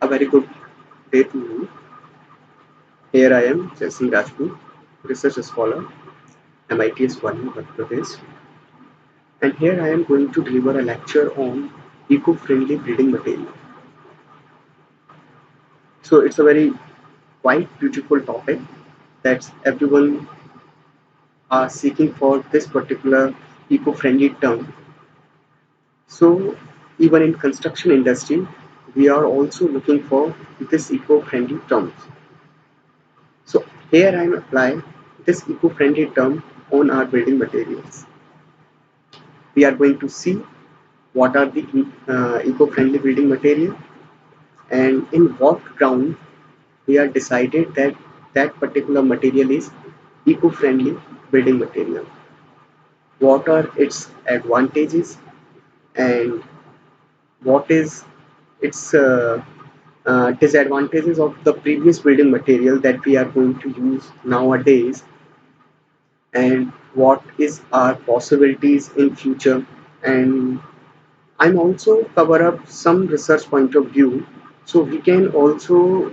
very good day to you. Here I am, Jason Rajput, research scholar, MITS 1 Madhya Pradesh, and here I am going to deliver a lecture on eco-friendly building material. So it's a very quite beautiful topic that everyone are seeking for this particular eco-friendly term. So even in construction industry, we are also looking for this eco-friendly terms. So here I am applying this eco-friendly term on our building materials. We are going to see what are the eco-friendly building material and in what ground we are decided that that particular material is eco-friendly building material. What are its advantages and what is its disadvantages of the previous building material that we are going to use nowadays, and what is our possibilities in future. And I'm also cover up some research point of view, so we can also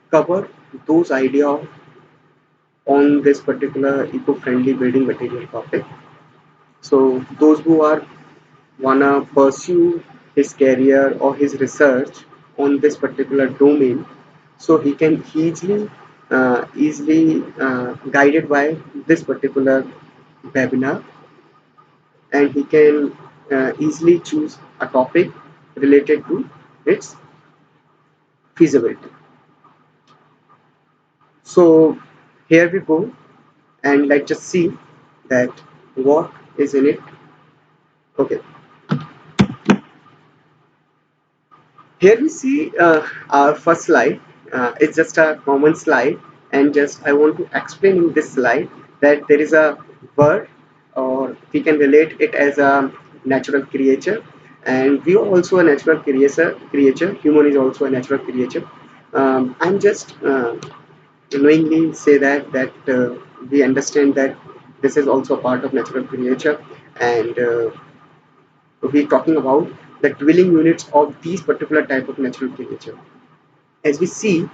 cover those idea on this particular eco-friendly building material topic. So those who are wanna pursue his career or his research on this particular domain, so he can easily guided by this particular webinar, and he can easily choose a topic related to its feasibility. So here we go, and let's just see that what is in it. Okay, here we see our first slide. It's just a common slide, and just I want to explain in this slide that there is a bird, or we can relate it as a natural creature, and we are also a natural creature. Human is also a natural creature. I'm just knowingly say that we understand that this is also part of natural creature, and we're talking about the dwelling units of these particular type of natural creature. As we see,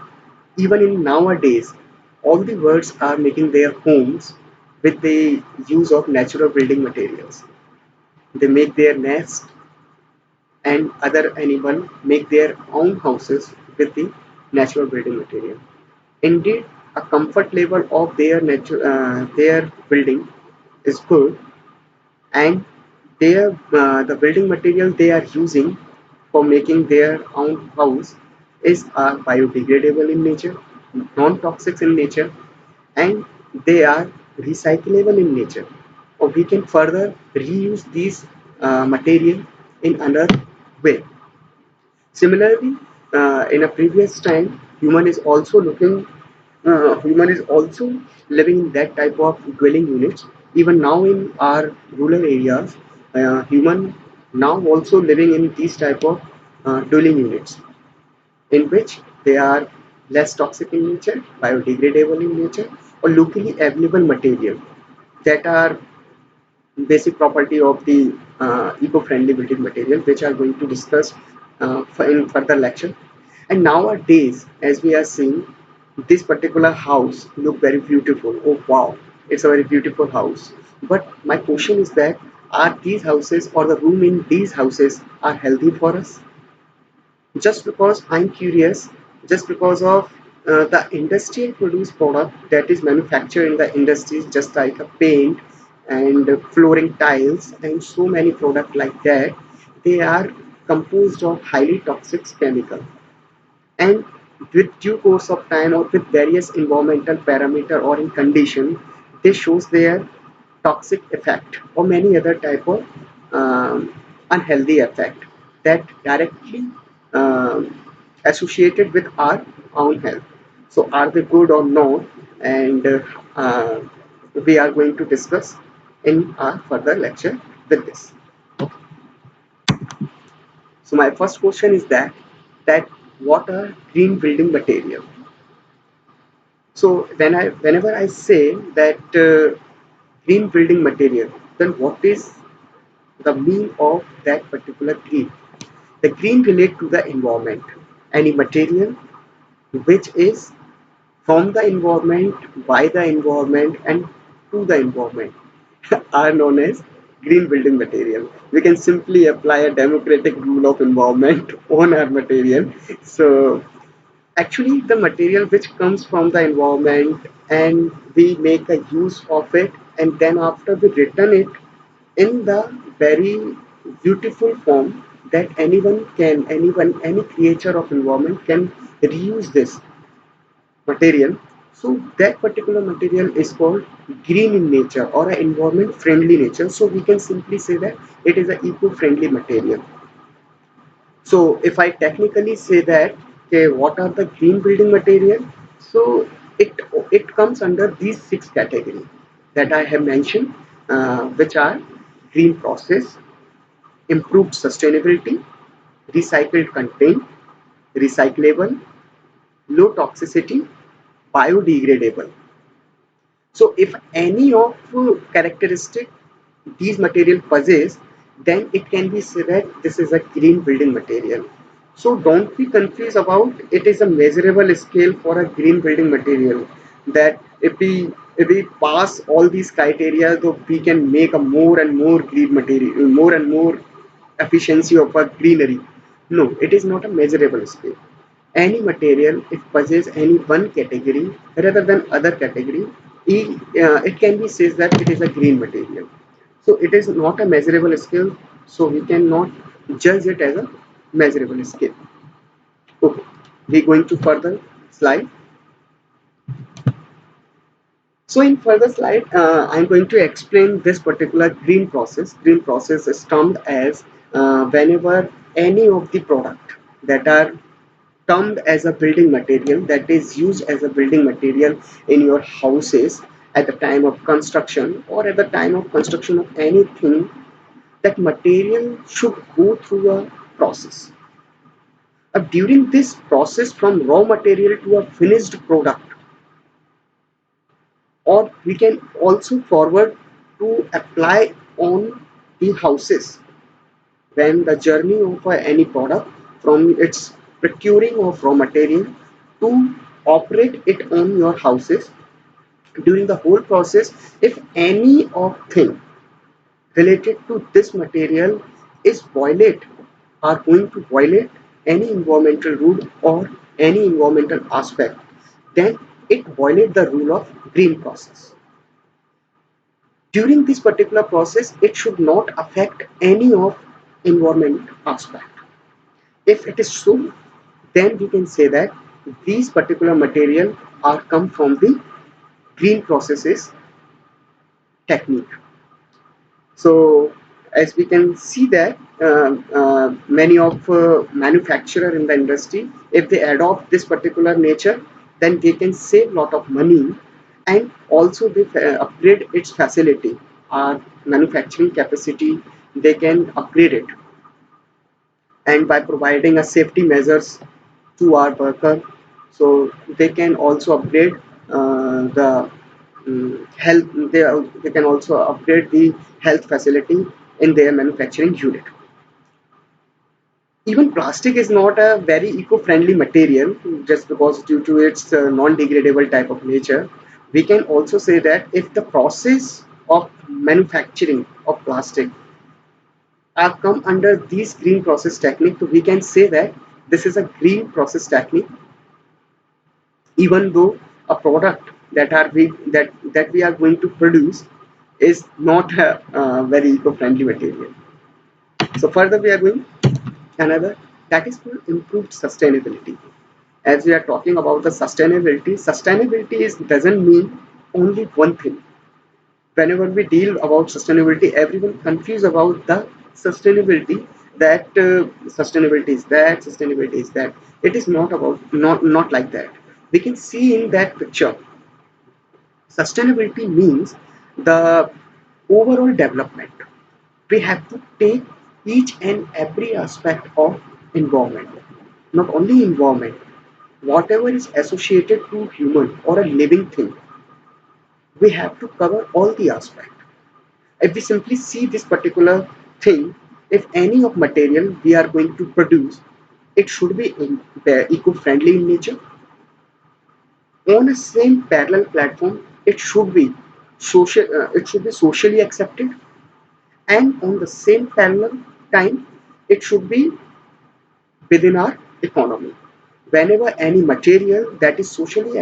even in nowadays, all the birds are making their homes with the use of natural building materials. They make their nest, and other animal make their own houses with the natural building material. Indeed, a comfort level of their building is good, and the building material they are using for making their own house is biodegradable in nature, non-toxic in nature, and they are recyclable in nature, or we can further reuse these material in another way. Similarly, in a previous time, human is also living in that type of dwelling units. Even now in our rural areas, human now also living in these type of dwelling units, in which they are less toxic in nature, biodegradable in nature, or locally available material that are basic property of the eco-friendly building material, which are going to discuss in further lecture. And nowadays, as we are seeing, this particular house look very beautiful. Oh wow, it's a very beautiful house. But my question is that are these houses or the room in these houses are healthy for us? Just because I'm curious, just because of the industrial produced product that is manufactured in the industries, just like a paint and flooring tiles and so many products like that, they are composed of highly toxic chemical, and with due course of time or with various environmental parameter or in condition, they shows their toxic effect or many other type of unhealthy effect that directly associated with our own health. So are they good or not? And uh, we are going to discuss in our further lecture with this. So my first question is that what are green building material? So whenever I say that green building material, then what is the mean of that particular green? The green relate to the environment. Any material which is from the environment, by the environment, and to the environment are known as green building material. We can simply apply a democratic rule of environment on our material. So actually the material which comes from the environment and we make a use of it, and then after we return it in the very beautiful form that anyone, any creature of environment can reuse this material. So that particular material is called green in nature or an environment friendly nature. So we can simply say that it is an eco-friendly material. So if I technically say that, okay, what are the green building material? So it it comes under these six categories that I have mentioned, which are green process, improved sustainability, recycled content, recyclable, low toxicity, biodegradable. So if any of characteristic these material possess, then it can be said that this is a green building material. So don't be confused about it is a measurable scale for a green building material. That if we pass all these criteria, so we can make a more and more green material, more and more efficiency of a greenery. No, it is not a measurable scale. Any material, if possess any one category rather than other category, it can be said that it is a green material. So it is not a measurable scale, so we cannot judge it as a measurable scale. Okay, we going to further slide. So in further slide, I'm going to explain this particular green process. Green process is termed as whenever any of the product that are termed as a building material, that is used as a building material in your houses at the time of construction or at the time of construction of anything, that material should go through a process. During this process from raw material to a finished product, or we can also forward to apply on the houses, when the journey of any product from its procuring of raw material to operate it on your houses, during the whole process, if any of thing related to this material is violate, are going to violate any environmental rule or any environmental aspect, then it violate the rule of green process. During this particular process, it should not affect any of environment aspect. If it is so, then we can say that these particular material are come from the green processes technique. So as we can see that many of manufacturer in the industry, if they adopt this particular nature, then they can save lot of money, and also they upgrade its facility, manufacturing capacity, they can upgrade it, and by providing a safety measures to our worker, so they can also upgrade the health, they can also upgrade the health facility in their manufacturing unit. Even plastic is not a very eco-friendly material just because due to its non-degradable type of nature. We can also say that if the process of manufacturing of plastic are come under these green process technique, so we can say that this is a green process technique, even though a product that we are going to produce is not a very eco-friendly material. So further we are going another, that is called improved sustainability. As we are talking about the sustainability is doesn't mean only one thing. Whenever we deal about sustainability, everyone confused about the sustainability, that sustainability is that. It is not about, not like that. We can see in that picture, sustainability means the overall development. We have to take each and every aspect of environment, not only environment, whatever is associated to human or a living thing, we have to cover all the aspect. If we simply see this particular thing, If any of material we are going to produce, it should be eco-friendly in nature. On a same parallel platform, it should be socially accepted, and on the same parallel time, it should be within our economy. Whenever any material that is socially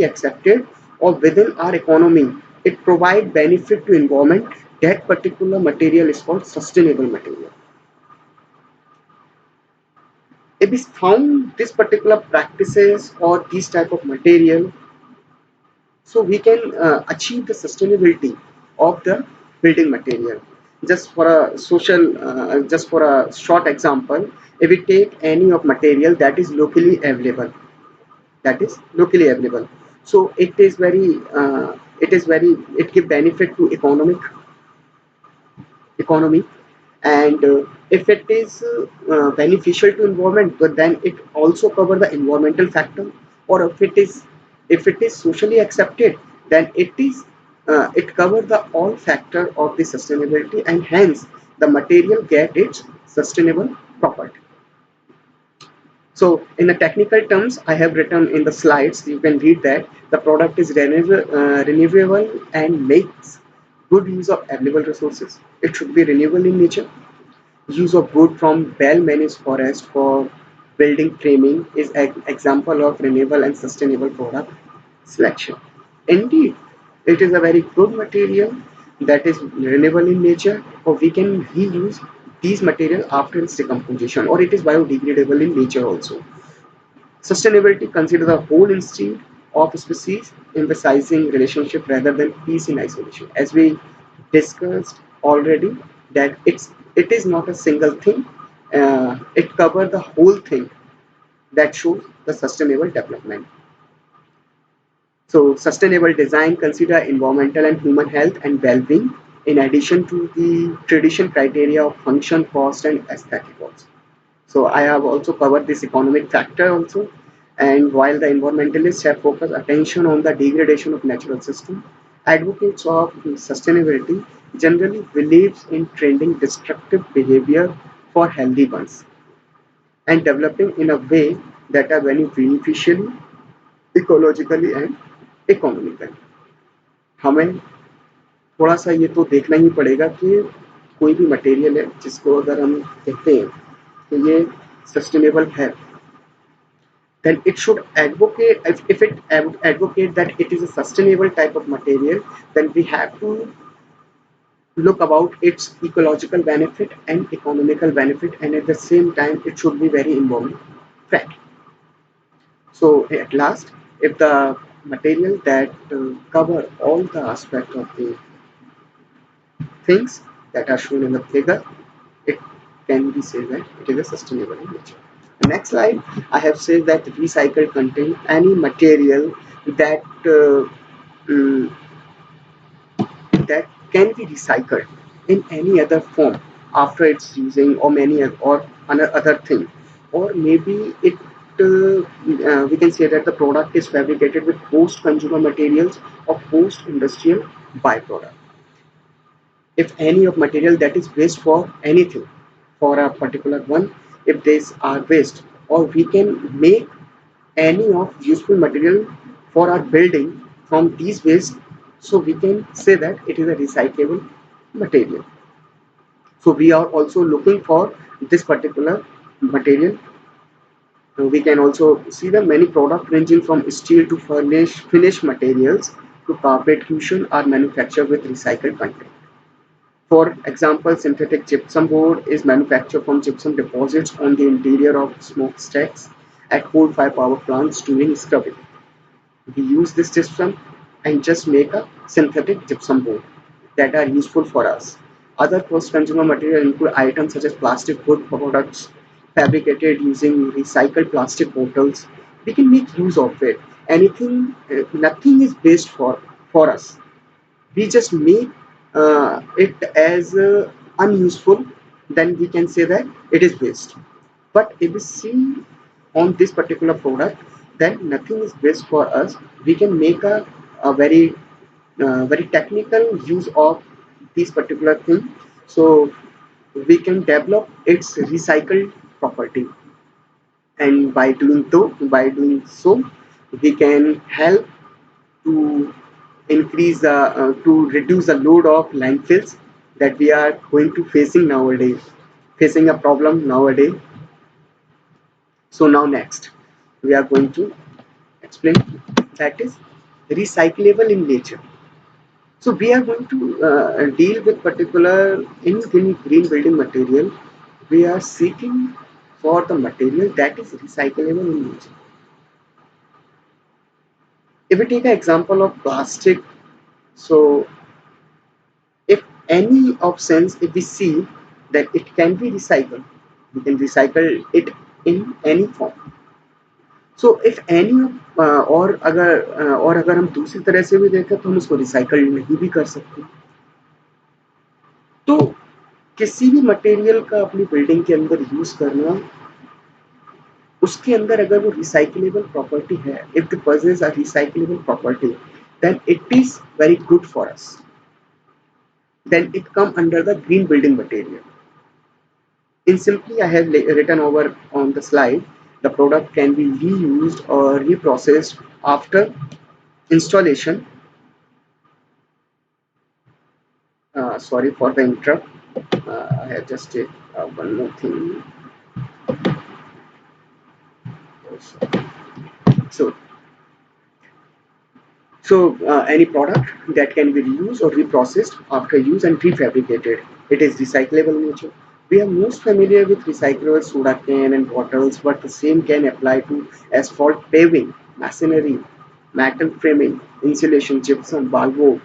accepted or within our economy, it provide benefit to environment, that particular material is called sustainable material. If we found this particular practices or these type of material, so we can achieve the sustainability of the building material. Just for a short example, if we take any of material that is locally available, so it give benefit to economy, and if it is beneficial to environment, but then it also cover the environmental factor. Or if it is socially accepted, then it cover the all factor of the sustainability, and hence the material get its sustainable property. So in the technical terms, I have written in the slides, you can read that the product is renewable and makes good use of available resources. It should be renewable in nature. Use of wood from well-managed forest for building framing is an example of renewable and sustainable product selection. Indeed, it is a very good material that is renewable in nature, or we can reuse these material after its decomposition, or it is biodegradable in nature also. Sustainability considers the whole instead of species, emphasizing relationship rather than piece in isolation. As we discussed already, that it is not a single thing; it covers the whole thing that shows the sustainable development. So, sustainable design consider environmental and human health and well-being, in addition to the tradition criteria of function, cost, and aesthetic also. So I have also covered this economic factor also. And while the environmentalists have focused attention on the degradation of natural system, advocates of sustainability generally believes in trending destructive behavior for healthy ones and developing in a way that are very beneficially, ecologically and economically. हमें थोड़ा सा ये तो देखना ही पड़ेगा कि कोई भी मटेरियल है जिसको अगर हम कहते हैं कि ये सस्टेनेबल है, then it should advocate, if it advocate that it is a sustainable type of material, then we have to look about its ecological benefit and economical benefit, and at the same time it should be very environment friendly. So at last, if the material that cover all the aspect of the things that are shown in the figure, it can be said that it is a sustainable in nature. The next slide, I have said that recycled contain any material that mm, that can be recycled in any other form after its using, or many or other thing, or maybe we can say that the product is fabricated with post consumer materials or post industrial byproduct. If any of material that is waste for anything, for a particular one, if these are waste, or we can make any of useful material for our building from these waste, so we can say that it is a recyclable material. So we are also looking for this particular material. We can also see the many products ranging from steel to finish materials to carpet cushion are manufactured with recycled content. For example, synthetic gypsum board is manufactured from gypsum deposits on the interior of smokestacks at coal-fired power plants during scrubbing. We use this gypsum and just make a synthetic gypsum board that are useful for us. Other post-consumer material include items such as plastic wood products fabricated using recycled plastic bottles. We can make use of it. Nothing is waste for us. We just make it as unuseful, then we can say that it is waste. But if we see on this particular product, then nothing is waste for us. We can make a very technical use of this particular thing. So we can develop its recycled property, and by doing so we can help to to reduce the load of landfills that we are going to facing a problem nowadays. So now next we are going to explain that is recyclable in nature. So we are going to deal with particular in green building material. We are seeking for the material that is recyclable in nature. If we take an example of plastic, so if any of sense, if we see that it can be recycled, we can recycle it in any form. So if any और अगर हम दूसरी तरह से भी देखें तो हम उसको रिसाइकल नहीं भी कर सकते। तो किसी भी मटेरियल का अपनी बिल्डिंग के अंदर यूज करना, उसके अंदर अगर वो रिसाइकलेबल प्रॉपर्टी है, if the possess a recyclable property, then it is very good for us, then it come under the green building material. In simply I have written over on the slide, the product can be reused or reprocessed after installation. Sorry for the interrupt. I have just take one more thing. So, any product that can be reused or reprocessed after use and refabricated, it is recyclable in nature. We are most familiar with recyclable soda can and bottles, but the same can apply to asphalt paving, masonry, metal framing, insulation, gypsum, valve,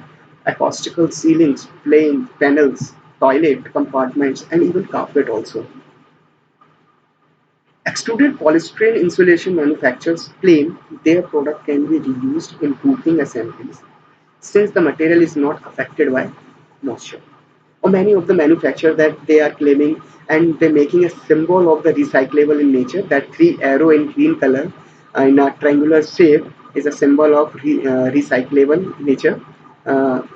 acoustical ceilings, plane, panels, toilet compartments, and even carpet also. Extruded polystyrene insulation manufacturers claim their product can be reused in roofing assemblies since the material is not affected by moisture. Or many of the manufacturers that they are claiming, and they're making a symbol of the recyclable in nature, that three arrow in green color in a triangular shape is a symbol of recyclable nature.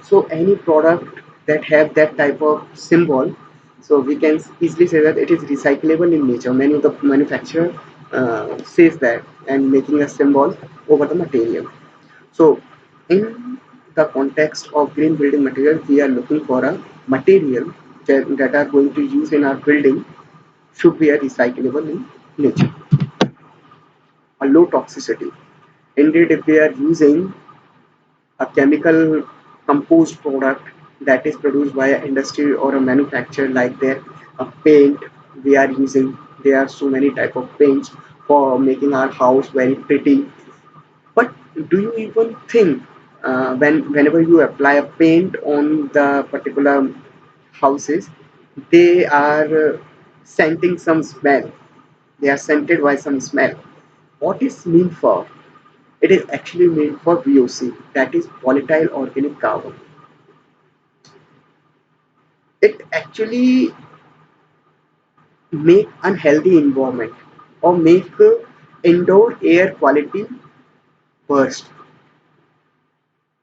So any product that have that type of symbol, so we can easily say that it is recyclable in nature. Many of the manufacturer says that and making a symbol over the material. So in the context of green building material, we are looking for a material that are going to use in our building should be a recyclable in nature, a low toxicity. Indeed, if we are using a chemical composed product that is produced by an industry or a manufacturer, like their a paint we are using, there are so many type of paints for making our house very pretty. But do you even think whenever you apply a paint on the particular houses, they are scenting some smell. They are scented by some smell. What is mean for? It is actually made for VOC, that is volatile organic carbon. It actually make unhealthy environment or make indoor air quality worse.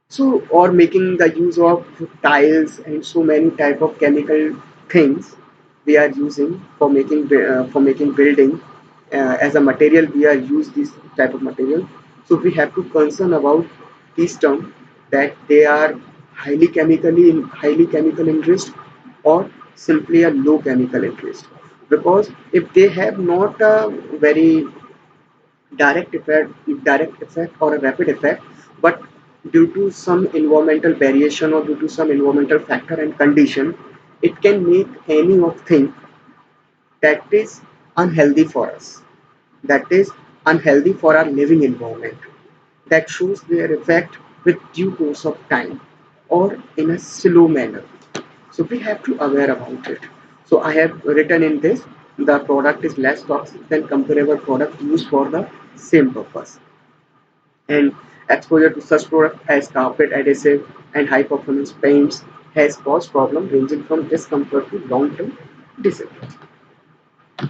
So, or making the use of tiles and so many type of chemical things we are using for making building as a material. We are use this type of material. So we have to concern about these terms, that they are highly chemical interest or simply a low chemical interest. Because if they have not a very direct effect or a rapid effect, but due to some environmental variation or due to some environmental factor and condition, it can make any of thing that is unhealthy for us, that is unhealthy for our living environment, that shows their effect with due course of time or in a slow manner. So we have to aware about it. So I have written in this, the product is less toxic than comparable product used for the same purpose, and exposure to such product as carpet adhesive and high performance paints has caused problems ranging from discomfort to long term disability.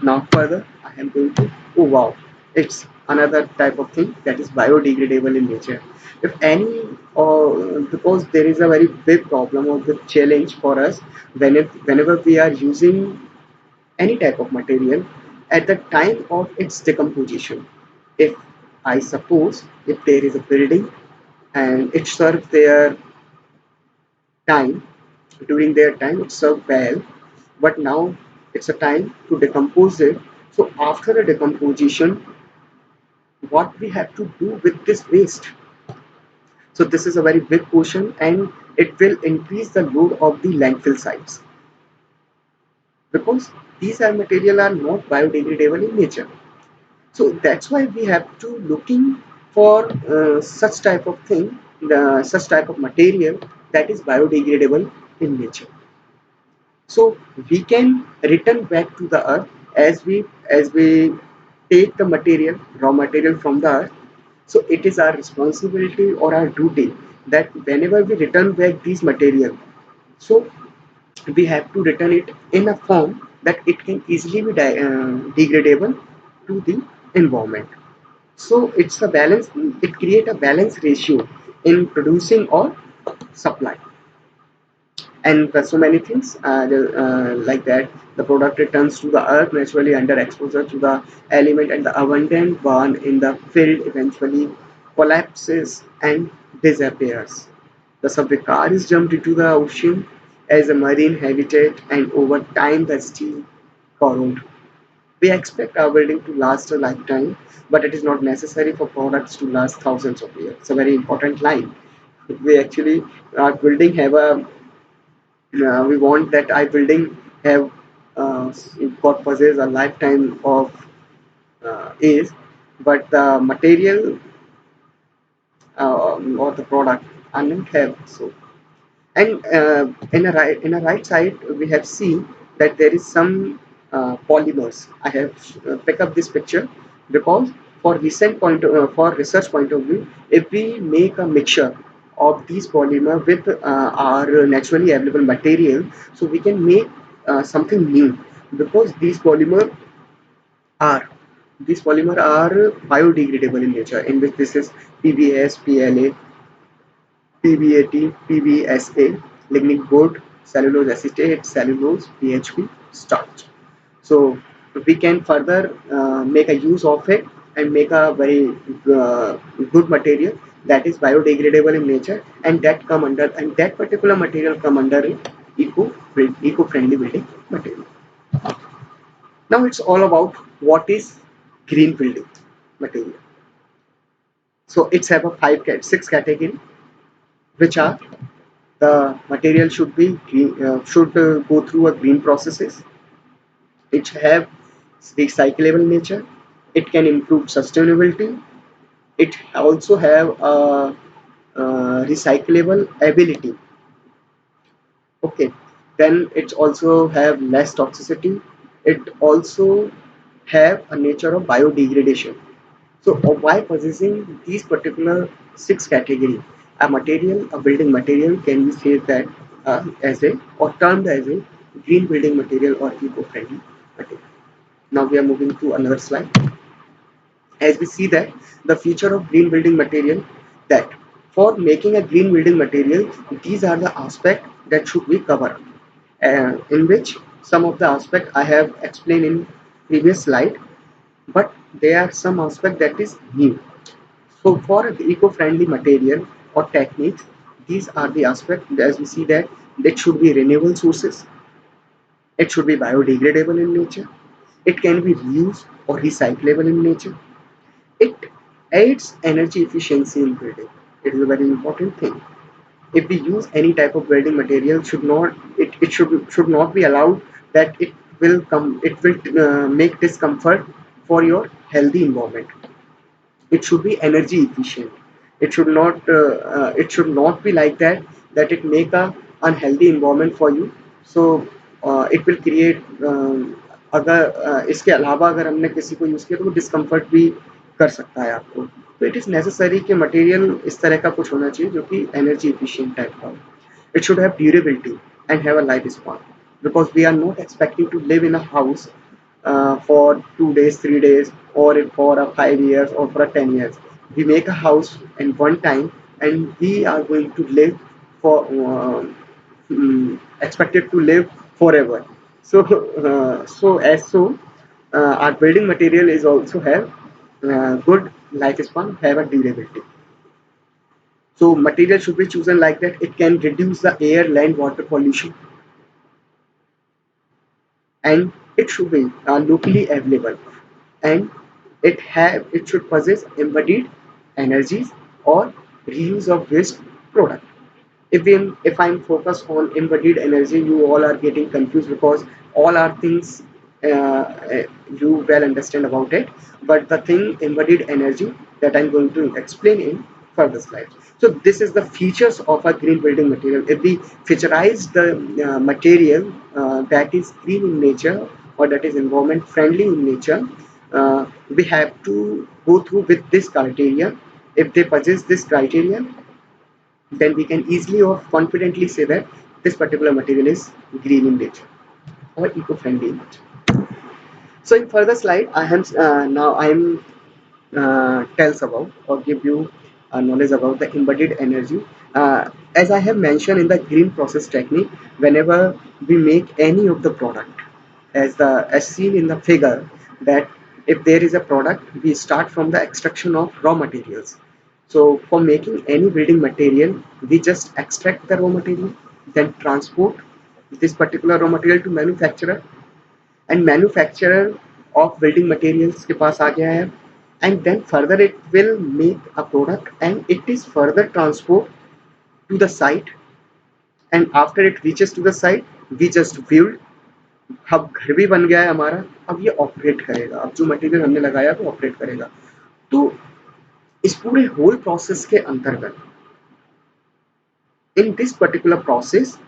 Now further I am going to, oh wow, it's another type of thing that is biodegradable in nature. If any, or because there is a very big problem or big challenge for us whenever we are using any type of material at the time of its decomposition. If I suppose if there is a building and it served their time, during their time it served well, but now it's a time to decompose it. So after the decomposition, what we have to do with this waste? So this is a very big question, and it will increase the load of the landfill sites, because these are material are not biodegradable in nature. So that's why we have to looking for such type of thing, such type of material that is biodegradable in nature. So we can return back to the earth as we take the material, raw material from the earth. So it is our responsibility or our duty that whenever we return back these material, so we have to return it in a form that it can easily be degradable to the environment. So it's a balance. It create a balance ratio in producing or supply, and so many things like that. The product returns to the earth naturally under exposure to the element, and the abundant burn in the field eventually collapses and disappears. The subvicar is dumped into the ocean as a marine habitat, and over time the steel corrode. We expect our building to last a lifetime, but it is not necessary for products to last thousands of years. It's a very important line. We actually, our building have a, we want that our building have uh, got possess a lifetime of age, but the material or the product are not have so. And in a right side, we have seen that there is some polymers. I have picked up this picture because for research point of view, if we make a mixture of these polymer with our naturally available material, so we can make something new, because are these polymer are biodegradable in nature. In which this is PBS, PLA, PBAT, PBSA, lignin board, cellulose acetate, cellulose, PHP, starch. So we can further make a use of it and make a very good material that is biodegradable in nature, and that particular material come under eco-friendly building material. Now it's all about what is green building material. So it's have a six category, which are: the material should be should go through a green processes. It have recyclable nature. It can improve sustainability. It also have a, recyclable ability. Okay, then it also have less toxicity. It also have a nature of biodegradation. So why possessing these particular six category? A material, a building material can be said that as a or termed as a green building material or eco-friendly material. Now we are moving to another slide. As we see that the feature of green building material, that for making a green building material, these are the aspects that should be covered, in which some of the aspect I have explained in previous slide, but there are some aspect that is new. So for the eco-friendly material or techniques, these are the aspects. As we see that it should be renewable sources, it should be biodegradable in nature, it can be reused or recyclable in nature, it aids energy efficiency in building. It is a very important thing. If we use any type of building material, it should not be allowed that it will make discomfort for your healthy environment. It should be energy efficient. It should not be like that that it make a unhealthy environment for you. So it will create अगर इसके अलावा अगर हमने किसी को use किया तो वो डिस्कम्फर्ट भी कर सकता है आपको. तो इट इज़ नेसेसरी कि मटेरियल इस तरह का कुछ होना चाहिए जो कि एनर्जी एफिशिएंट टाइप का हो. It should have durability and have a lifespan, because we are not expecting to live in a house for 2 days, 3 days, or for a 5 years or for a 10 years. We make a house in one time, and we are going to live for expected to live forever. Our building material is also have good lifespan, have a durability. So material should be chosen like that. It can reduce the air, land, water pollution, and it should be locally available, and it should possess embodied energies or reuse of waste product. If I'm focused on embodied energy, you all are getting confused because all are things you well understand about it. But the thing embodied energy that I'm going to explain in further slides. So this is the features of a green building material. If we featurize the material that is green in nature or that is environment friendly in nature, we have to go through with this criteria. If they possess this criteria, then we can easily or confidently say that this particular material is green in nature or eco-friendly in nature. So in further slide, I am tells about or give you knowledge about the embodied energy. As I have mentioned in the green process technique, whenever we make any of the product, as seen in the figure, that if there is a product, we start from the extraction of raw materials. So for making any building material, we just extract the raw material, then transport this particular raw material to manufacturer, and manufacturer of building materials के पास आ गया है, and then further it will make a product and it is further transport to the site, and after it reaches to the site we just build. अब घर भी बन गया है हमारा, अब ये ऑपरेट करेगा, अब जो मटेरियल हमने लगाया वो ऑपरेट करेगा. तो इस पूरे होल प्रोसेस के अंतर्गत, in this particular process,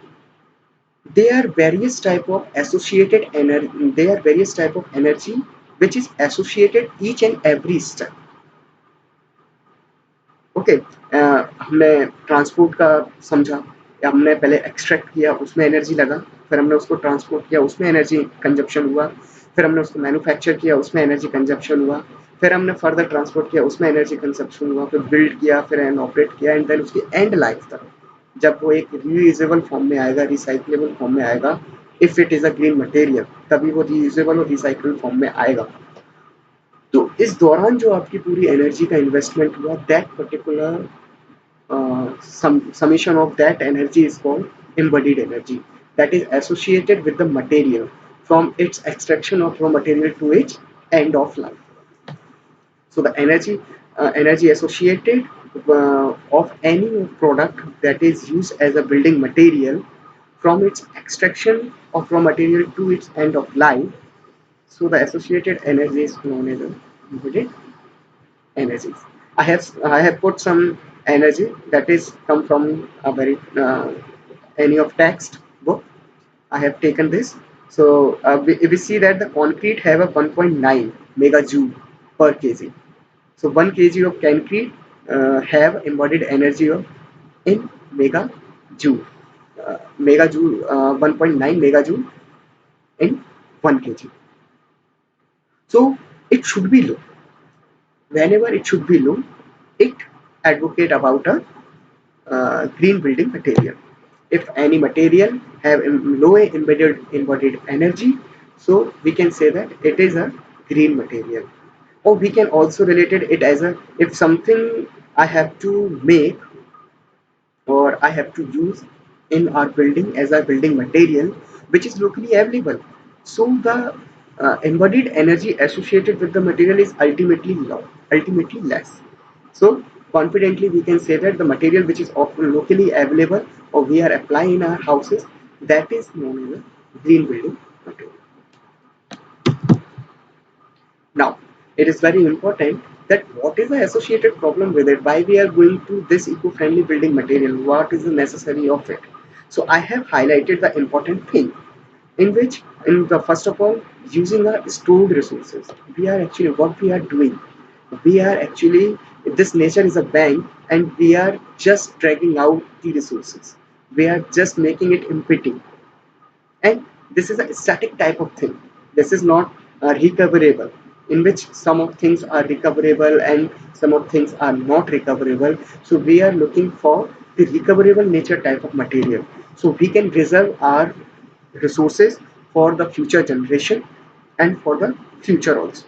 there are various type of associated energy, there are various type of energy which is associated each and every step. Okay, हमने ट्रांसपोर्ट का समझा, हमने पहले एक्सट्रैक्ट किया उसमें एनर्जी लगा, फिर हमने उसको ट्रांसपोर्ट किया उसमें एनर्जी कंजप्शन हुआ, फिर हमने उसको मैन्युफैक्चर किया उसमें एनर्जी कंजप्शन हुआ, फिर हमने फर्दर ट्रांसपोर्ट किया उसमें एनर्जी कंजप्शन हुआ, फिर बिल्ड किया, फिर एंड ऑपरेट किया, एंड देन उसकी एंड लाइफ तक जब वो एक रीयूजेबल फॉर्म में आएगा, रिसाइक्लेबल फॉर्म में आएगा, if it is a green material, तभी वो रीयूजेबल और रिसाइक्लेबल फॉर्म में आएगा. तो इस दौरान जो आपकी पूरी एनर्जी का इन्वेस्टमेंट हुआ, that particular summation of that energy is called embodied energy, that is associated with the material from its extraction of raw material to its end of life. So the energy associated of any product that is used as a building material from its extraction of raw material to its end of life, so the associated energy is known as embodied energies. I have put some energy that is come from a very any of text book. I have taken this. So we see that the concrete have a 1.9 megajoule per kg. So 1 kg of concrete have embodied energy of in megajoule. Megajoule 1.9 megajoule in 1 kg. So it should be low. Whenever it should be low, it advocate about a green building material. If any material have low embodied energy, so we can say that it is a green material. Or we can also relate it as a, if something I have to make or I have to use in our building as a building material which is locally available. So the embodied energy associated with the material is ultimately low, ultimately less. So confidently we can say that the material which is often locally available or we are applying in our houses, that is known as a green building material. Now, it is very important that what is the associated problem with it, why we are going to this eco-friendly building material, what is the necessary of it. So I have highlighted the important thing in which, in the first of all, using our stored resources. We are actually, what we are doing, we are actually, this nature is a bank and we are just dragging out the resources. We are just making it empty, and this is a static type of thing. This is not recoverable, in which some of things are recoverable and some of things are not recoverable. So we are looking for the recoverable nature type of material, so we can reserve our resources for the future generation and for the future also.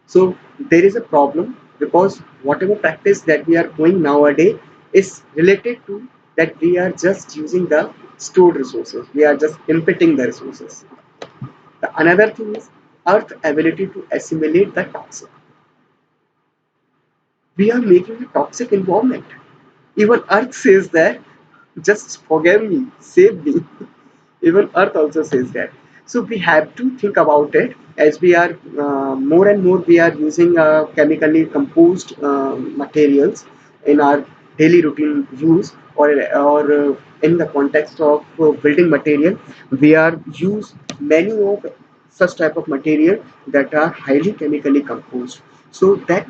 So there is a problem because whatever practice that we are doing nowadays is related to that we are just using the stored resources. We are just importing the resources. The another thing is Earth ability to assimilate the toxic. We are making a toxic environment. Even Earth says that, just forgive me, save me. Even Earth also says that. So we have to think about it as we are more and more we are using chemically composed materials in our daily routine use or in the context of building material. We are use many of such type of material that are highly chemically composed. So that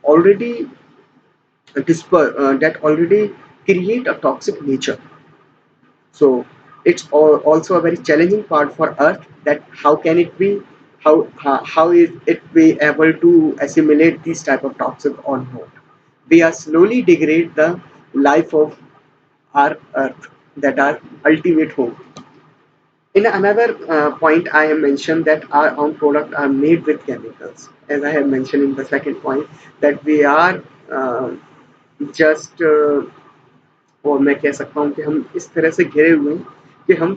already that already create a toxic nature. So it's also a very challenging part for Earth that how can it be, how is it be able to assimilate these type of toxic or not. We are slowly degrade the life of our Earth, that our ultimate home. In another point, I have mentioned that our own products are made with chemicals. As I have mentioned in the second point, that we are just और मैं कह सकता हूँ कि हम इस तरह से घिरे हुए हैं कि हम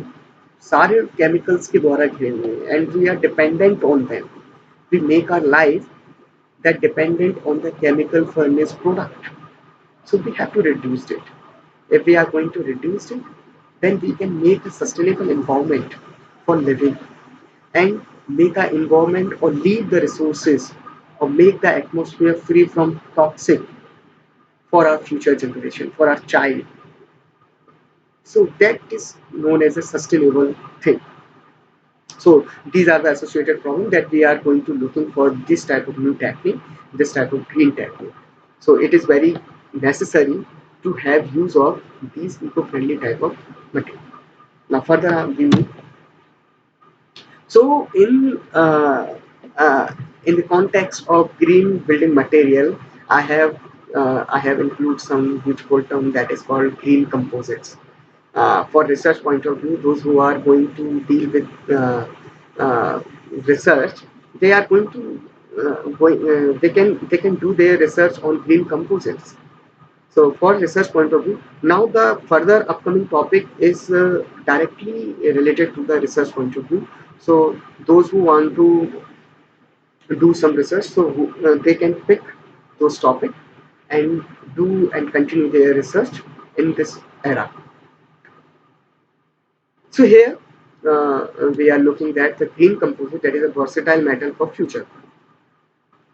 सारे केमिकल्स के द्वारा घिरे हुए हैं and we are dependent on them. We make our life that dependent on the chemical furnace product. So we have to reduce it. If we are going to reduce it, then we can make a sustainable environment for living and make our environment or leave the resources or make the atmosphere free from toxic for our future generation, for our child. So that is known as a sustainable thing. So these are the associated problems that we are going to looking for this type of new technique, this type of green technique. So it is very necessary to have use of these eco-friendly type of material. Now further we move. So in the context of green building material, I have included some beautiful term that is called green composites. For research point of view, those who are going to deal with uh, research, they are going to they can do their research on green composites. So for research point of view, now the further upcoming topic is directly related to the research point of view. So those who want to do some research, so they can pick those topics and do and continue their research in this era. So here we are looking at the green composite, that is a versatile metal for future.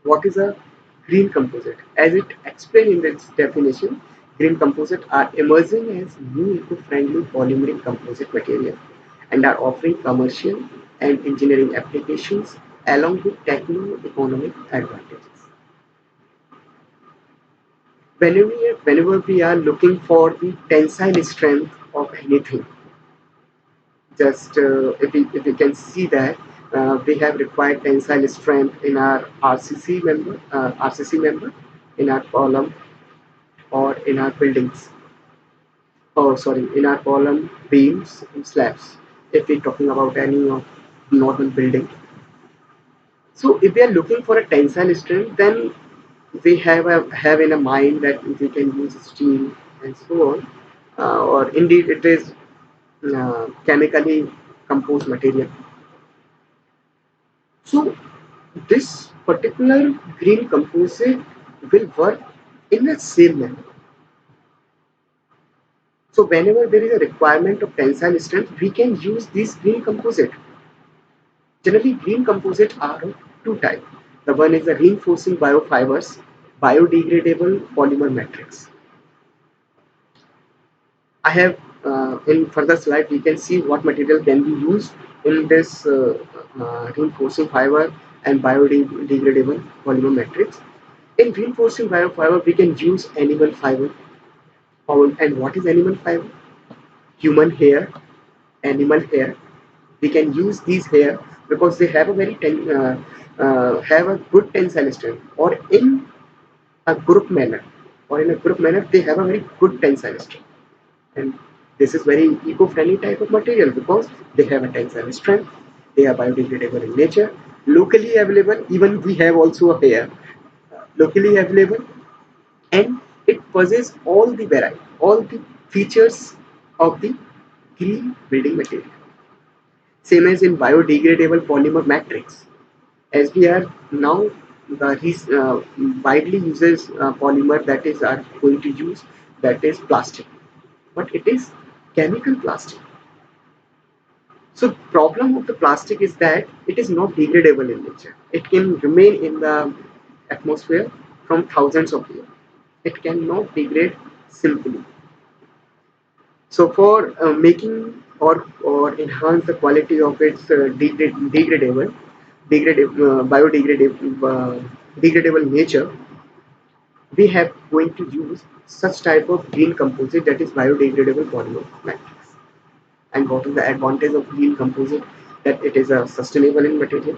What is a green composite? As it explained in its definition, green composites are emerging as new eco-friendly polymeric composite material and are offering commercial and engineering applications along with techno-economic advantages. Whenever we are looking for the tensile strength of anything, just if we can see that we have required tensile strength in our RCC member, in our column or in our buildings, oh sorry, in our column beams and slabs, if we're talking about any of normal building. So if we are looking for a tensile strength, then we have in a mind that we can use steel and so on, or indeed it is chemically composed material. So this particular green composite will work in the same manner. So whenever there is a requirement of tensile strength, we can use this green composite. Generally, green composites are of two types. The one is the reinforcing biofibers, biodegradable polymer matrix. I have in further slide we can see what material can be used in this reinforcing fiber and biodegradable polymer matrix. In reinforcing biofiber, we can use animal fiber. And what is animal fiber? Human hair, animal hair. We can use these hair because they have a have a good tensile strength, or in a group manner, they have a very good tensile strength. And This is very eco-friendly type of material because they have a tensile strength, they are biodegradable in nature, locally available, even we have also here, locally available, and it possesses all the variety, all the features of the green building material. Same as in biodegradable polymer matrix. As we are now widely uses polymer that is are going to use, that is plastic, but it is chemical plastic. So problem of the plastic is that it is not degradable in nature. It can remain in the atmosphere from thousands of years. It cannot degrade simply. So for making or enhance the quality of its biodegradable degradable nature, we have going to use such type of green composite, that is biodegradable polymer matrix. And what is the advantage of green composite? That it is a sustainable in material.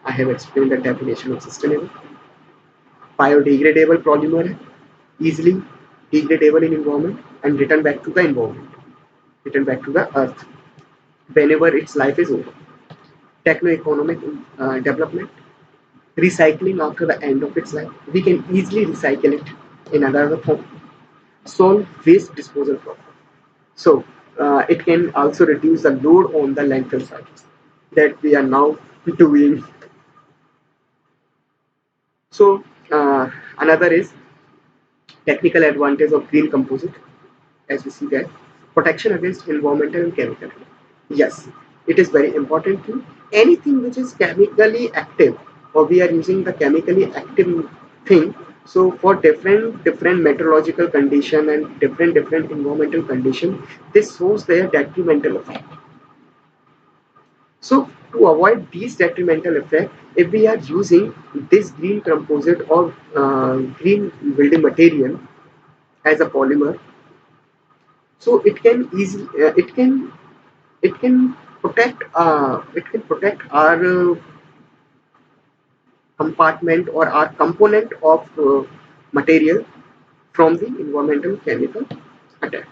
I have explained the definition of sustainable. Biodegradable polymer है, easily degradable in environment and return back to the environment, return back to the earth whenever its life is over. Techno-economic development, recycling after the end of its life. We can easily recycle it in another form. Solve waste disposal problem. So it can also reduce the load on the landfill sites that we are now doing. So another is technical advantage of green composite, as we see that protection against environmental and chemical. Yes, it is very important thing. Anything which is chemically active, or we are using the chemically active thing. So for different meteorological condition and different environmental condition, this shows their detrimental effect. So to avoid these detrimental effect, if we are using this green composite or green building material as a polymer, so it can protect our compartment or our component of material from the environmental chemical attack.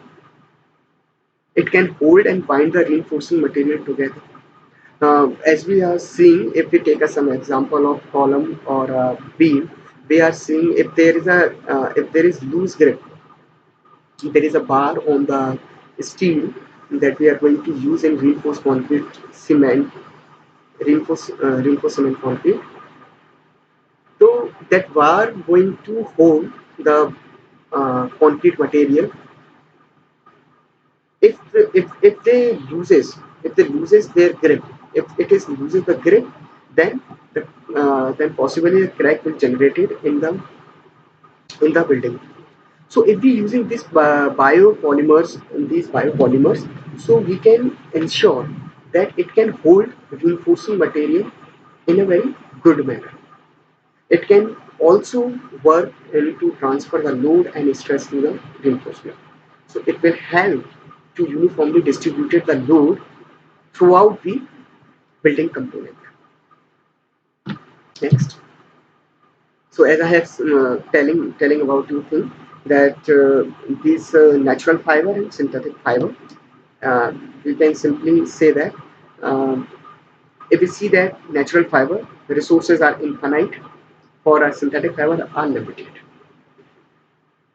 It can hold and bind the reinforcing material together. As we are seeing, if we take some example of column or beam, we are seeing if there is loose grip, there is a bar on the steel that we are going to use in reinforced concrete cement, reinforced cement concrete. So that bar going to hold the concrete material. If they loses their grip, if it is loses the grip, then then possibly a crack will generated in the building. So if we using these biopolymers, so we can ensure that it can hold reinforcing material in a very good manner. It can also work to transfer the load and stress to the reinforcement. So it will help to uniformly distribute the load throughout the building component. Next. So as I have telling about two things, that these natural fiber and synthetic fiber, uh, we can simply say that um, if we see that natural fiber resources are infinite, for a synthetic fiber are limited.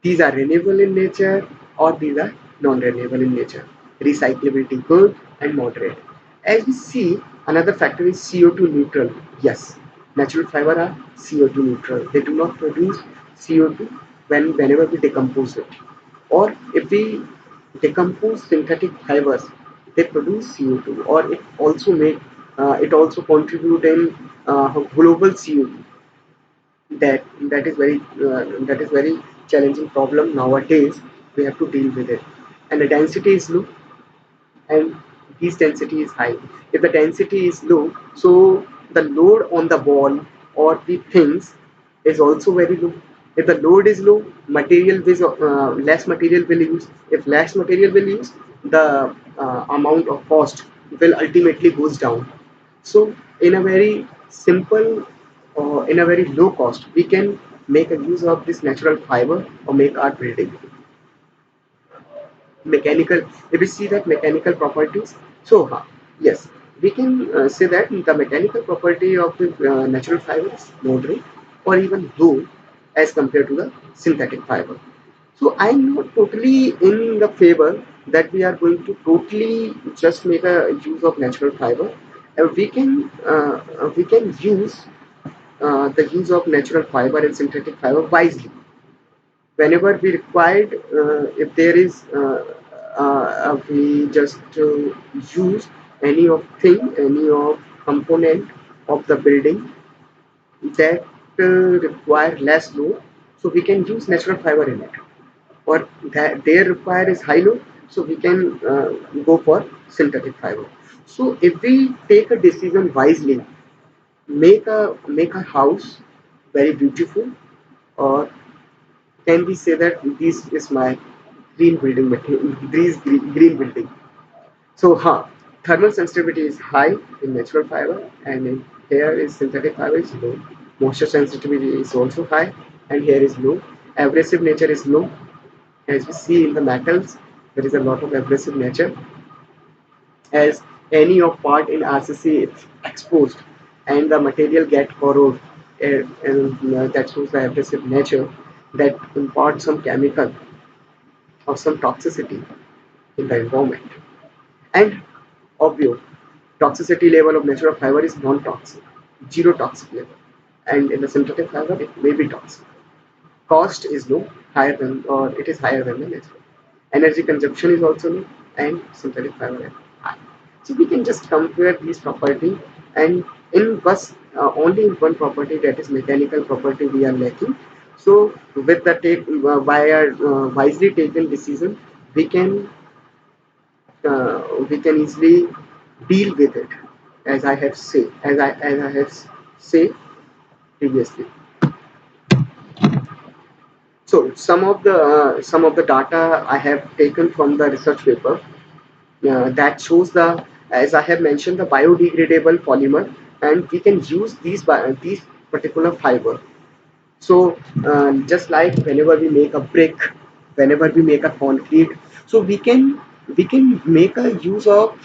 These are renewable in nature or these are non-renewable in nature. Recyclability good and moderate. As we see, another factor is CO2 neutral. Yes, natural fiber are CO2 neutral. They do not produce CO2 whenever we decompose it. Or if we decompose synthetic fibers, they produce CO2, or it also contribute in global CO2. That is very challenging problem nowadays. We have to deal with it, and the density is low and this density is high. If the density is low, so the load on the wall or the things is also very low. If the load is low, less material will use. If less material will use, the amount of cost will ultimately goes down. So in a very simple or in a very low cost, we can make a use of this natural fiber or make our building. mechanical, if we see that mechanical properties, so yes, we can say that the mechanical property of the natural fiber is moderate or even low as compared to the synthetic fiber. So I'm not totally in the favor that we are going to totally just make a use of natural fiber. We can use the use of natural fiber and synthetic fiber wisely whenever we required. If there is we just use any of component of the building that require less load, so we can use natural fiber in it, or that they require is high load, so we can go for synthetic fiber. So if we take a decision wisely, make a house very beautiful, or can we say that this is my green building material, this green building. So thermal sensitivity is high in natural fiber, and in here is synthetic fiber is low. Moisture sensitivity is also high, and here is low. Abrasive nature is low. As we see in the metals, there is a lot of abrasive nature. As any of part in RCC is exposed and the material get corrode, and that shows the abrasive nature that imparts some chemical or some toxicity in the environment. And obvious, toxicity level of natural fiber is non-toxic, zero toxic level, and in the synthetic fiber it may be toxic. Cost is low, higher than, or it is higher than the natural. Energy consumption is also low, and synthetic fiber is high. So we can just compare these property, and in bus only in one property, that is mechanical property, we are lacking. So with the take by our wisely taken decision, we can easily deal with it, as I have said previously. So some of the data I have taken from the research paper that shows the, as I have mentioned, the biodegradable polymer, and we can use these particular fiber. So just like whenever we make a brick, whenever we make a concrete, so we can make a use of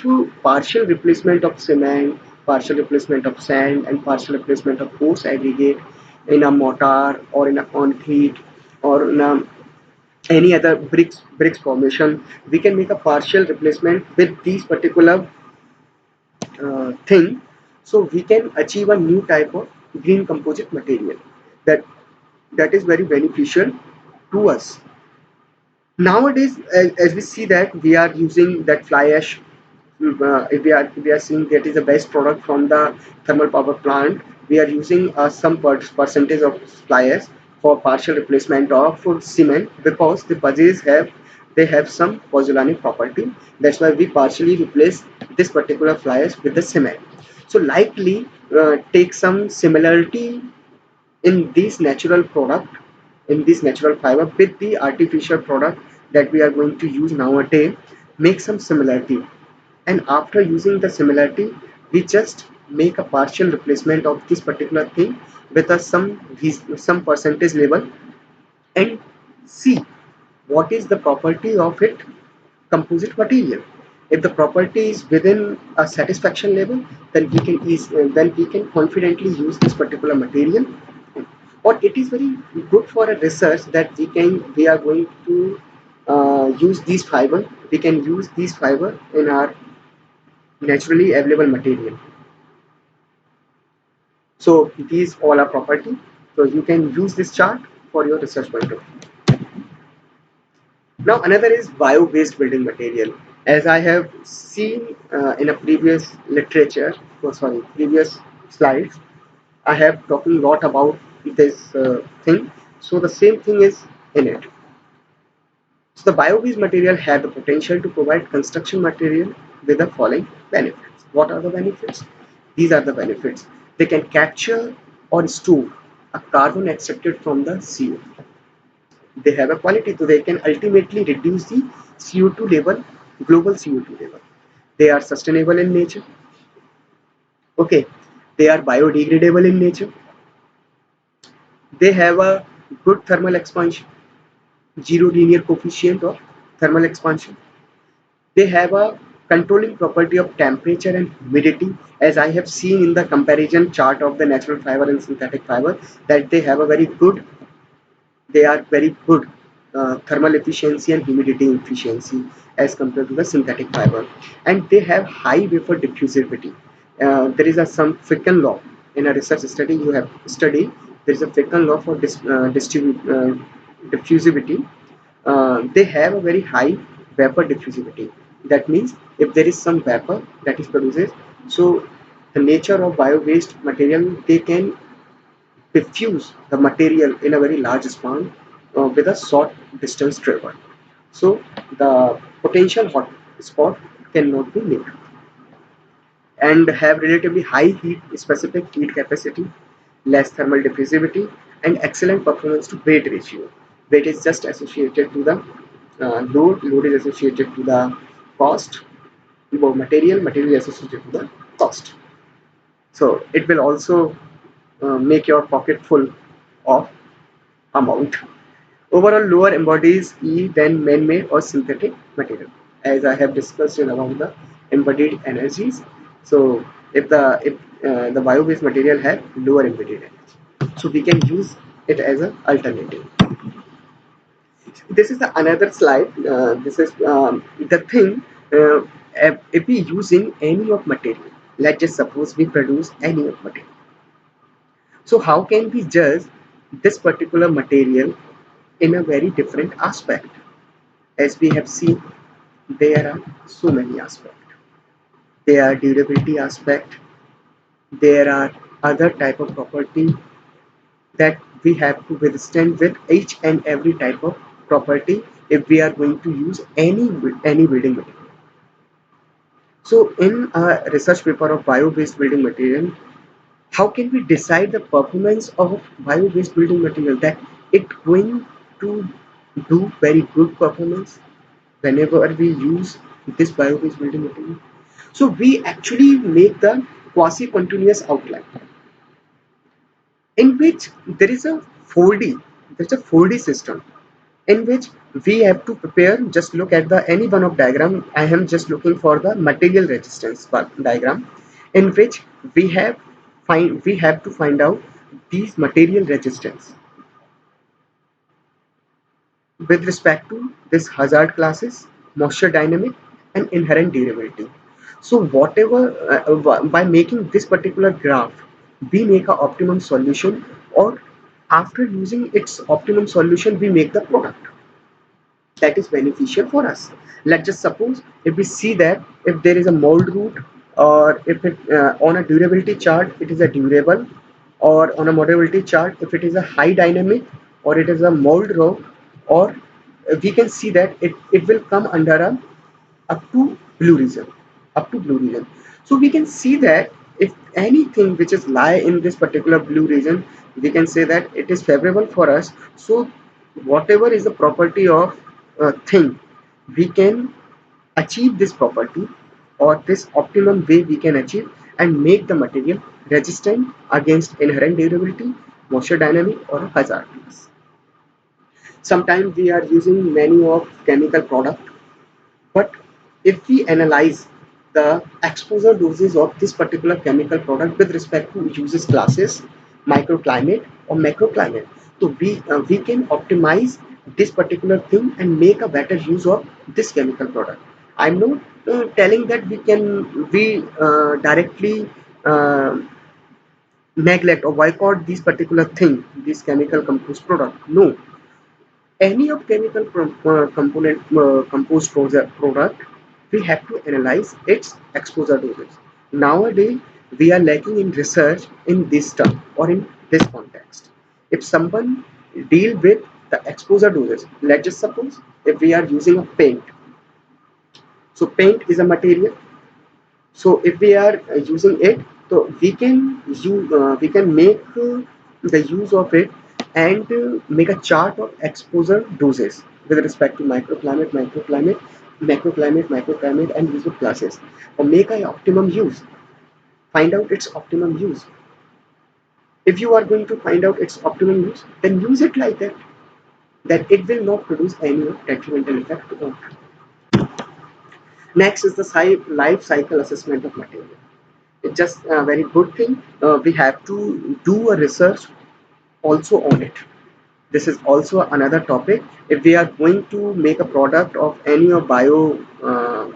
partial replacement of cement, partial replacement of sand, and partial replacement of coarse aggregate in a mortar or in a concrete or in a any other bricks formation. We can make a partial replacement with these particular thing, so we can achieve a new type of green composite material that is very beneficial to us. Nowadays, as we see that we are using that fly ash, if we are seeing that is the best product from the thermal power plant, we are using some percentage of fly ash for partial replacement of cement, because the budgets have some pozzolanic property. That's why we partially replace this particular fly ash with the cement. So likely take some similarity in this natural product, in this natural fiber with the artificial product that we are going to use nowadays, make some similarity, and after using the similarity, we just make a partial replacement of this particular thing with a some percentage level, and see what is the property of it composite material. If the property is within a satisfaction level, then then we can confidently use this particular material. Or it is very good for a research that we are going to use these fiber. We can use these fiber in our naturally available material. So these all are property. So you can use this chart for your research point of view. Now another is bio-based building material. As I have seen in a previous literature, oh, sorry, previous slides, I have talking a lot about this thing. So the same thing is in it. So the bio-based material have the potential to provide construction material with the following benefits. What are the benefits? These are the benefits. They can capture or store a carbon extracted from the CO. They have a quality, so they can ultimately reduce the CO2 level, global CO2 level. They are sustainable in nature. Okay, they are biodegradable in nature. They have a good thermal expansion, zero linear coefficient of thermal expansion. They have a controlling property of temperature and humidity, as I have seen in the comparison chart of the natural fiber and synthetic fiber, that they are very good thermal efficiency and humidity efficiency as compared to the synthetic fiber, and they have high vapor diffusivity. There is a some Ficken law in a research study you have studied. There is a Ficken law for diffusivity. They have a very high vapor diffusivity. That means if there is some vapor that is produced, so the nature of bio-based material, they can diffuse the material in a very large span with a short distance travel. So the potential hot spot cannot be made, and have relatively high heat specific heat capacity, less thermal diffusivity, and excellent performance to weight ratio. Weight is just associated to the load is associated to the cost, material is associated to the cost. So it will also make your pocket full of amount. Overall, lower embodies E than man-made or synthetic material, as I have discussed in about the embodied energies. So, if the bio-based material have lower embodied energy, so we can use it as an alternative. This is the another slide. This is the thing. If we using any of material, let's just suppose we produce any of material. So how can we judge this particular material in a very different aspect? As we have seen, there are so many aspects. There are durability aspect, there are other type of property that we have to withstand with each and every type of property if we are going to use any building material. So in a research paper of bio-based building material, how can we decide the performance of bio-based building material, that it going to do very good performance whenever we use this bio-based building material? So we actually make the quasi-continuous outline, in which there is a 4D, there's a 4D system in which we have to prepare. Just look at the any one of diagram. I am just looking for the material resistance diagram, in which we have to find out these material resistance with respect to this hazard classes, moisture dynamic, and inherent durability. So whatever by making this particular graph, we make a optimum solution, or after using its optimum solution, we make the product that is beneficial for us. Let's just suppose if we see that if there is a mold root, or if it on a durability chart it is a durable, or on a modulability chart if it is a high dynamic, or it is a mold row, or we can see that it will come under a up to blue region, up to blue region. So we can see that if anything which is lie in this particular blue region, we can say that it is favorable for us. So whatever is the property of thing, we can achieve this property, or this optimum way we can achieve, and make the material resistant against inherent durability, moisture dynamic, or hazard. Sometimes we are using many of chemical product, but if we analyze the exposure doses of this particular chemical product with respect to uses classes, microclimate or macroclimate, so we can optimize this particular thing and make a better use of this chemical product. I'm not telling that we directly uh, neglect or boycott this particular thing, this chemical composed product. No, any of chemical component composed product, we have to analyze its exposure doses. Nowadays we are lacking in research in this term or in this context. If someone deal with the exposure doses, let's just suppose if we are using a paint. So paint is a material, so if we are using it, so we can make the use of it, and make a chart of exposure doses with respect to microclimate, and use of classes, or make a optimum use, find out its optimum use. If you are going to find out its optimum use, then use it like that, that it will not produce any detrimental effect on. Next is the life cycle assessment of material. It's just a very good thing. We have to do a research also on it. This is also another topic. If we are going to make a product of any of bio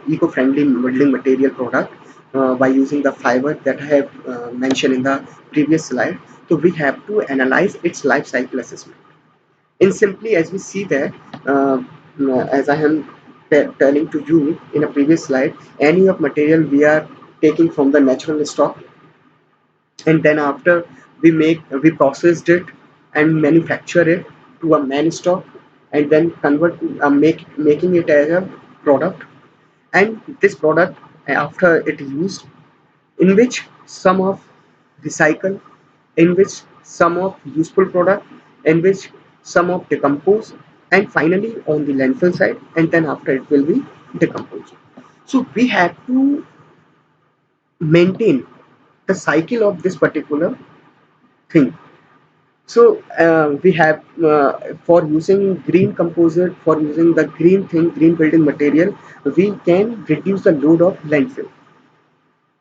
eco-friendly building material product by using the fiber that I have mentioned in the previous slide, so we have to analyze its life cycle assessment. In simply, as we see that, as I am telling to you in a previous slide, any of material we are taking from the natural stock, and then after we processed it and manufacture it to a main stock, and then convert making it as a product. And this product, after it used, in which some of recycle, in which some of useful product, in which some of decompose, and finally on the landfill side, and then after it will be decomposed. So we have to maintain the cycle of this particular thing. So we have for using green composite, for using the green thing, green building material, we can reduce the load of landfill.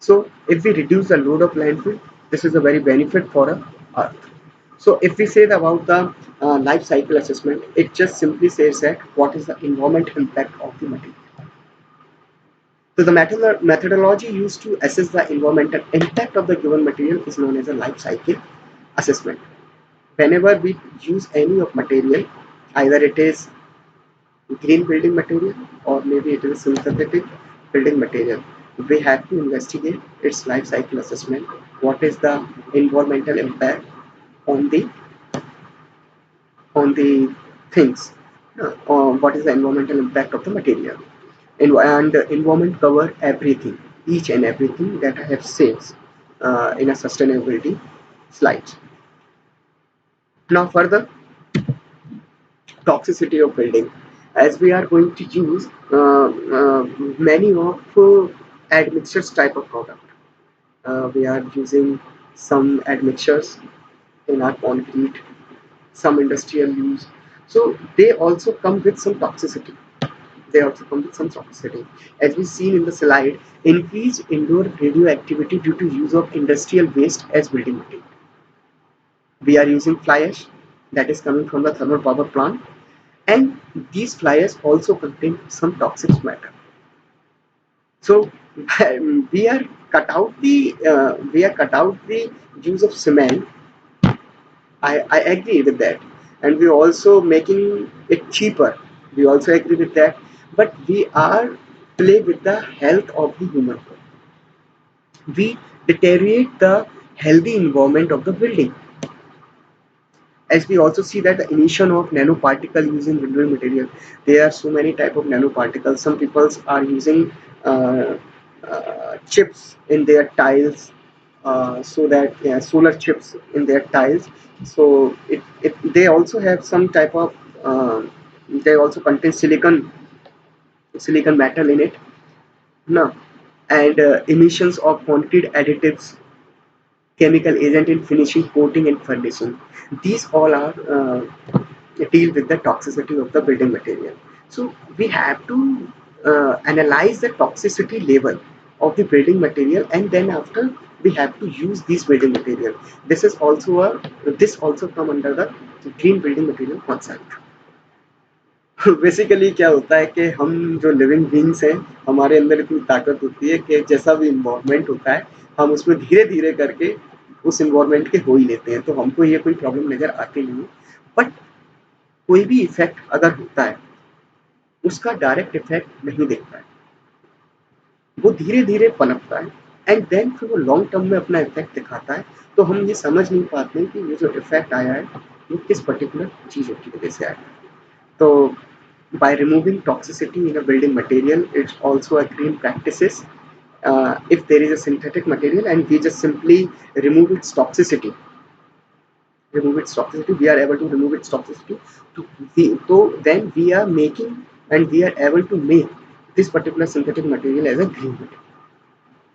So if we reduce the load of landfill, this is a very benefit for Earth. So if we say about the life cycle assessment, it just simply says that what is the environmental impact of the material. So the methodology used to assess the environmental impact of the given material is known as a life cycle assessment. Whenever we use any of material, either it is green building material or maybe it is synthetic building material, we have to investigate its life cycle assessment. What is the environmental impact on the things? What is the environmental impact of the material? And environment cover everything, each and everything that I have said in a sustainability slide. Now further, toxicity of building, as we are going to use many of admixtures type of product. We are using some admixtures in our concrete, some industrial use, so they also come with some toxicity. As we seen in the slide, increased indoor radioactivity due to use of industrial waste as building material. We are using fly ash that is coming from the thermal power plant, and these fly ash also contain some toxic matter. So we are cut out the use of cement. I agree with that, and we also making it cheaper. We also agree with that, but we are play with the health of the human. We deteriorate the healthy environment of the building. As we also see that the emission of nanoparticle using building material, there are so many type of nanoparticles. Some people are using uh, chips in their tiles, so that, yeah, solar chips in their tiles. So they also have some type of they also contain silicon metal in it. No. And emissions of concrete additives, chemical agent in finishing, coating, and furnishing. These all are deal with the toxicity of the building material. So we have to analyze the toxicity level of the building material, and then after we have to use these building material. This also come under the green building material concept. Basically क्या होता है कि हम जो living beings हैं, हमारे अंदर इतनी ताकत होती है कि जैसा भी इन्वायरमेंट होता है, हम उसमें धीरे धीरे करके उस इन्वायरमेंट के हो ही लेते हैं, तो हमको ये कोई प्रॉब्लम नज़र आती नहीं है। बट कोई भी इफेक्ट अगर होता है, उसका डायरेक्ट इफेक्ट नहीं दिखता है, वो धीरे धीरे पनपता है, एंड देन फिर वो लॉन्ग टर्म में अपना इफेक्ट दिखाता है। तो हम ये समझ नहीं पाते कि ये जो इफेक्ट आया है वो किस पर्टिकुलर चीज़ों की वजह से आया है। तो by removing toxicity in a building material, it's also a green practices. If there is a synthetic material and we just simply remove its toxicity, we are able to remove its toxicity. So then we are making, and we are able to make this particular synthetic material as a green material.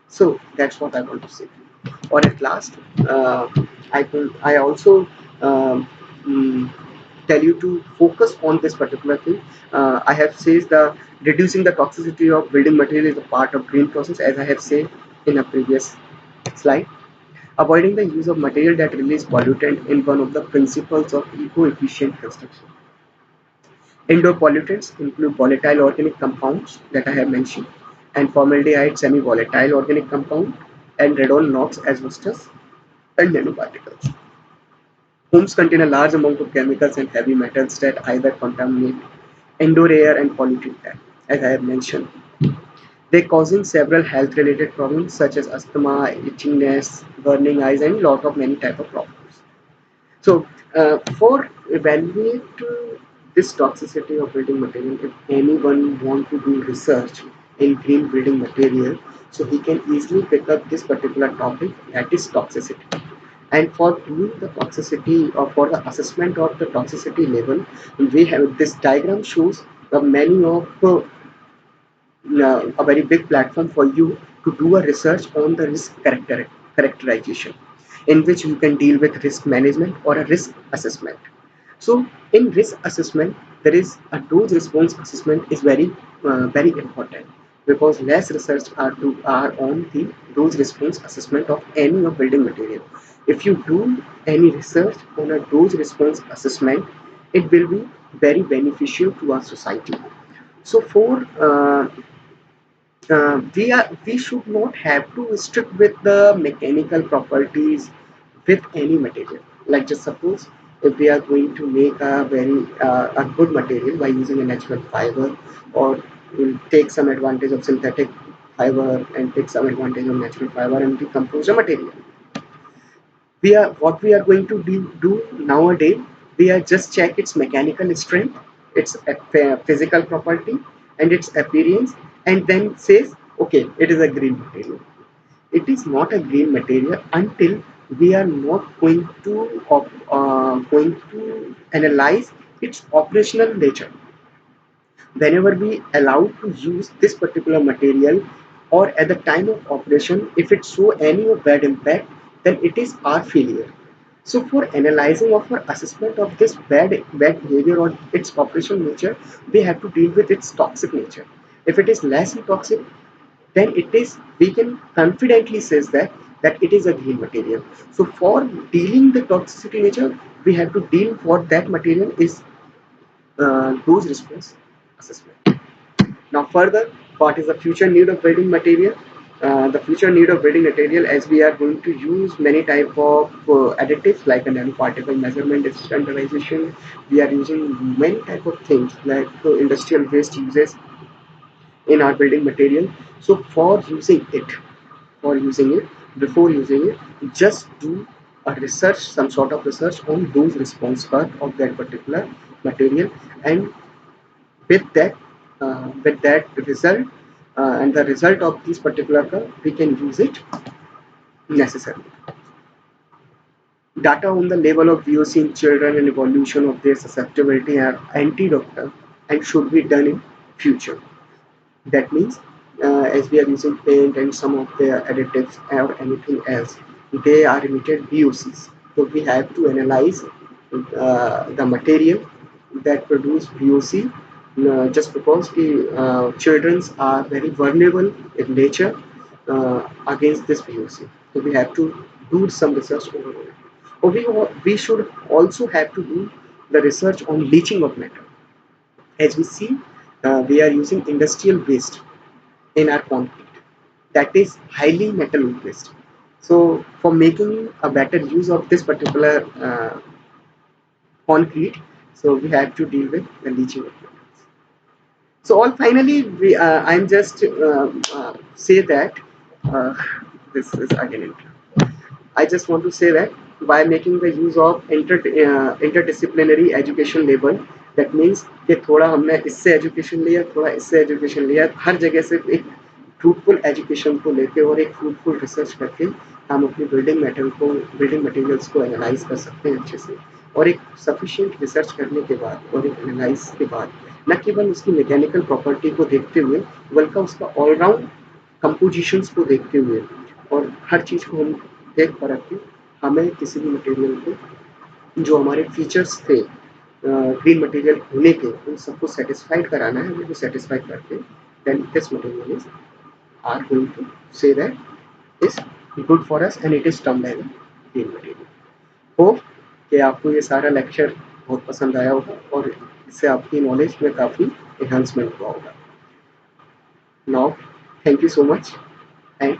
So that's what I want to say. Or at last, I also um, mm, tell you to focus on this particular thing. I have said the reducing the toxicity of building material is a part of green process, as I have said in a previous slide. Avoiding the use of material that release pollutant in one of the principles of eco-efficient construction. Indoor pollutants include volatile organic compounds that I have mentioned, and formaldehyde, semi-volatile organic compound, and radon, NOx, asbestos, and nanoparticles. Homes contain a large amount of chemicals and heavy metals that either contaminate indoor air and pollute air, as I have mentioned. They causing several health related problems such as asthma, itchiness, burning eyes, and lot of many type of problems. So for evaluate this toxicity of building material, if anyone want to do research in green building material, so he can easily pick up this particular topic, that is toxicity. And for doing the toxicity or for the assessment of the toxicity level, we have this diagram shows the many of a very big platform for you to do a research on the characterization, in which you can deal with risk management or a risk assessment. So in risk assessment, there is a dose response assessment is very important, because less research are on the dose response assessment of any of building material. If you do any research on a dose response assessment, it will be very beneficial to our society. So for we should not have to restrict with the mechanical properties with any material. Like just suppose if we are going to make a very a good material by using a natural fiber, or we'll take some advantage of synthetic fiber and take some advantage of natural fiber and decompose the material. We are what we are going to do nowadays, we are just check its mechanical strength, its physical property, and its appearance, and then says okay, it is a green material. It is not a green material until we are not going to analyze its operational nature. Whenever we allow to use this particular material, or at the time of operation, if it show any of bad impact, then it is our failure. So for analyzing of or assessment of this bad behavior or its operational nature, we have to deal with its toxic nature. If it is less toxic, then it is, we can confidently says that it is a green material. So for dealing the toxicity nature, we have to deal what that material is, dose response assessment. Now further, what is the future need of building material? The future need of building material, as we are going to use many type of additives like a nanoparticle measurement standardization. We are using many type of things like industrial waste uses in our building material. So for using it, before using it, just do a research, some sort of research on those response curve of that particular material, and with that result, and the result of this particular curve, we can use it necessarily. Data on the level of VOC in children and evolution of their susceptibility are anti-doctor and should be done in future. That means as we are using paint and some of the additives or anything else, they are emitted VOCs. So we have to analyze the material that produce VOC, just because the children are very vulnerable in nature against this VOC. So we have to do some research over it. Or we should also have to do the research on leaching of metal. As we see, we are using industrial waste in our concrete that is highly metal based. So for making a better use of this particular concrete, so we have to deal with the leaching of metals. So all finally, I'm just say that uh, this is again intro. I just want to say that by making the use of interdisciplinary education level, that means कि थोड़ा हमने इससे education लिया, थोड़ा इससे education लिया, हर जगह से एक फ्रूटफुल एजुकेशन को लेके और एक फ्रूटफुल रिसर्च करके हम अपनी बिल्डिंग मटेरियल्स को एनालाइज कर सकते हैं अच्छे से, और एक सफिशिएंट रिसर्च करने के बाद और एक एनालाइज के बाद न केवल उसकी मैकेनिकल प्रॉपर्टी को देखते हुए, बल्कि उसका ऑलराउंड कंपोजिशंस को देखते हुए और हर चीज़ को हम देख परख के हमें किसी भी मटेरियल को जो हमारे फीचर्स थे ग्रीन मटेरियल होने के उन सबको सेटिस्फाइड कराना है, वो सेटिस्फाइड करके then this material is are going to say that is good for us and it is termed as green material. Hope कि आपको ये सारा लेक्चर बहुत पसंद आया होगा और इससे आपकी नॉलेज में काफ़ी एनहांसमेंट हुआ होगा। Now thank you so much and